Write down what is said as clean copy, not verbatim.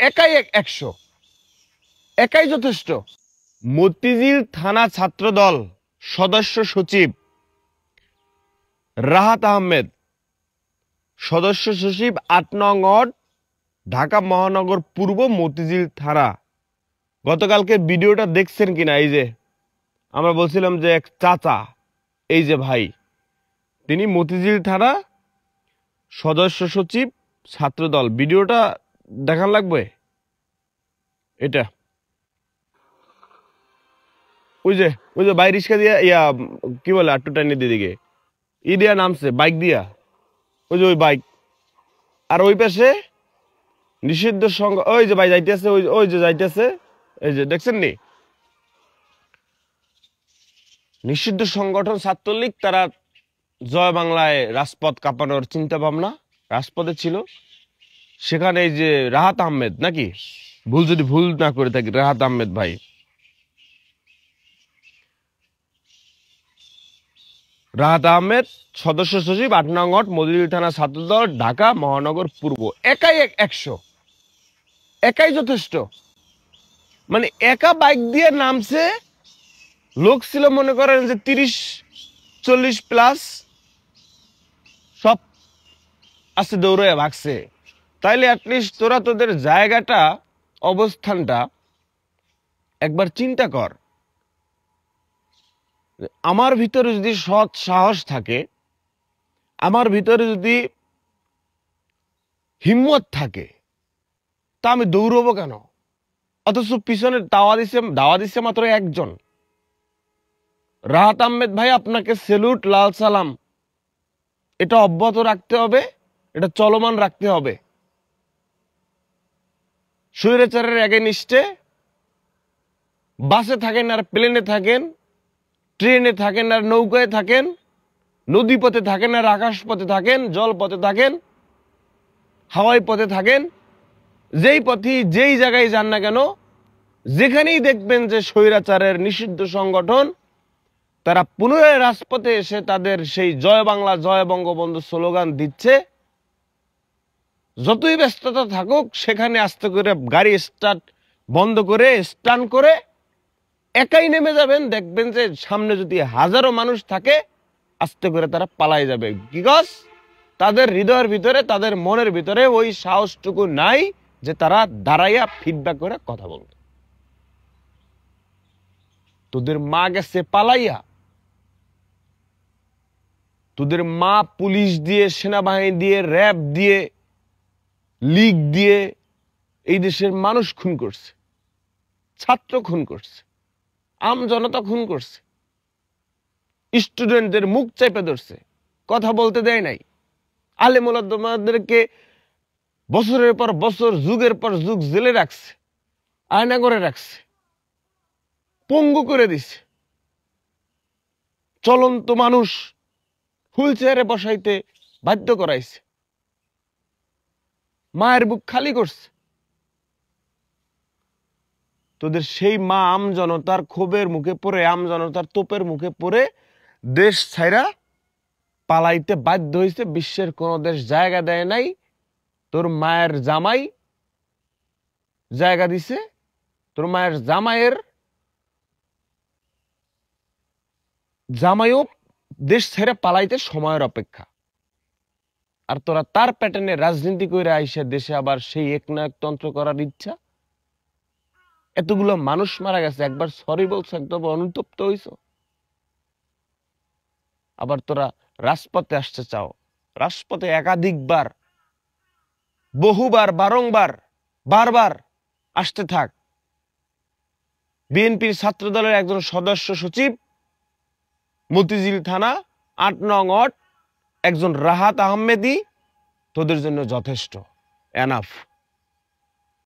একাই 100, একাই যথেষ্ট। মতিঝিল থানা ছাত্রদল সদস্য সচিব রাহাত আহমেদ, সদস্য সচিব ৮ নং ওয়ার্ড, ঢাকা মহানগর পূর্ব, মতিঝিল থানা। গতকালকে ভিডিওটা দেখছেন কিনা? এই যে আমরা বলছিলাম যে এক চাচা, এই যে ভাই, তিনি মতিঝিল থানা সদস্য সচিব ছাত্রদল। ভিডিওটা দেখান লাগবে। এটা ওই যে বাইক রিক্সা দিয়া কি বলে আটটু টাইনের দিকে দিয়া নামছে, বাইক দিয়া, ওই যে ওই বাইক। আর ওই পাশে নিষিদ্ধ সংঘ, ওই যে ভাই যাইতেছে, ওই যে যাইতেছে, এই যে দেখছেন নি, নিষিদ্ধ সংগঠন ছাত্রলীগ। তারা জয় বাংলায় রাজপথ কাঁপানোর চিন্তা ভাবনা রাজপথে ছিল। সেখানে এই যে রাহাত আহমেদ, নাকি যদি ভুল না করে থাকি, রাহাত আহমেদ ভাই, রাহাত আহমেদ, সদস্য সচিব ৮ নং ওয়ার্ড, মতিঝিল থানা ছাত্রদল, ঢাকা মহানগর পূর্ব। একাই 100, একাই যথেষ্ট। মানে একা বাইক দিয়ে নামছে। লোক ছিল মনে করেন যে 30-40 প্লাস, সব আছে দৌড়ে ভাগছে। তাইলে অ্যাটলিস্ট তোরা তোদের জায়গাটা, অবস্থানটা একবার চিন্তা কর। আমার ভিতরে যদি সৎ সাহস থাকে, আমার ভিতরে যদি হিম্মত থাকে, তা আমি দৌড়বো কেন? অথচ পিছনে দাওয়া দিচ্ছে মাত্র একজন। রাহাত আহমেদ ভাই, আপনাকে সেলুট, লাল সালাম। এটা অব্যাহত রাখতে হবে, এটা চলমান রাখতে হবে। স্বৈরাচারের এগেইনস্টে বাসে থাকেন আর প্লেনে থাকেন, ট্রেনে থাকেন আর নৌকায় থাকেন, নদী পথে থাকেন আর আকাশ পথে থাকেন, জল পথে থাকেন, হাওয়াই পথে থাকেন, যেই পথে যেই জায়গায় যান না কেন, যেখানেই দেখবেন যে স্বৈরাচারের নিষিদ্ধ সংগঠন, তারা পুনরায় রাজপথে এসে তাদের সেই জয় বাংলা, জয় বঙ্গবন্ধু স্লোগান দিচ্ছে। যতই ব্যস্ততা থাকুক, সেখানে আস্তে করে গাড়ি স্টার্ট বন্ধ করে, স্টান করে একাই নেমে যাবেন। দেখবেন যে সামনে যদি হাজারো মানুষ থাকে, আস্তে করে তারা পালাই যাবে। বিকজ তাদের হৃদয়ের ভিতরে, তাদের মনের ভিতরে ওই সাহসটুকু নাই যে তারা দাঁড়াইয়া ফিডব্যাক করে কথা বলবে। তোদের মা গেছে পালাইয়া, তোদের মা পুলিশ দিয়ে, সেনাবাহিনী দিয়ে, র্যাব দিয়ে, লীগ দিয়ে এই দেশের মানুষ খুন করছে, ছাত্র খুন করছে, আম জনতা খুন করছে, স্টুডেন্টদের মুখ চেপে ধরছে, কথা বলতে দেয় নাই, আলেম ওলামাদেরকে বছরের পর বছর, যুগের পর যুগ জেলে রাখছে, আয়না করে রাখছে, পঙ্গু করে দিছে। চলন্ত মানুষ হুইল চেয়ারে বসাইতে বাধ্য করাইছে, মায়ের বুক খালি করছে। তোদের সেই মা আম জনতার ক্ষোভের মুখে পড়ে, আম জনতার তোপের মুখে পড়ে দেশ ছাইরা পালাইতে বাধ্য হয়েছে। বিশ্বের কোন দেশ জায়গা দেয় নাই। তোর মায়ের জামাই জায়গা দিছে, তোর মায়ের জামাইও দেশ ছেড়ে পালাইতে সময়ের অপেক্ষা। আর তোরা তার প্যাটার্নে রাজনীতি করে আইসা দেশে আবার সেই একনায়কতন্ত্র করার ইচ্ছা। এতগুলো মানুষ মারা গেছে, একবার সরি বলছো, একদম অনুতপ্ত হইছো, আবার তোরা রাজপথে আসতে চাও। রাজপথে একাধিকবার, বহুবার, বারবার আসতে থাক। বিএনপির ছাত্র দলের একজন সদস্য সচিব, মতিঝিল থানা ৮ নং ওয়ার্ড, একজন রাহাত আহমেদই তোদের জন্য যথেষ্ট, এনাফ।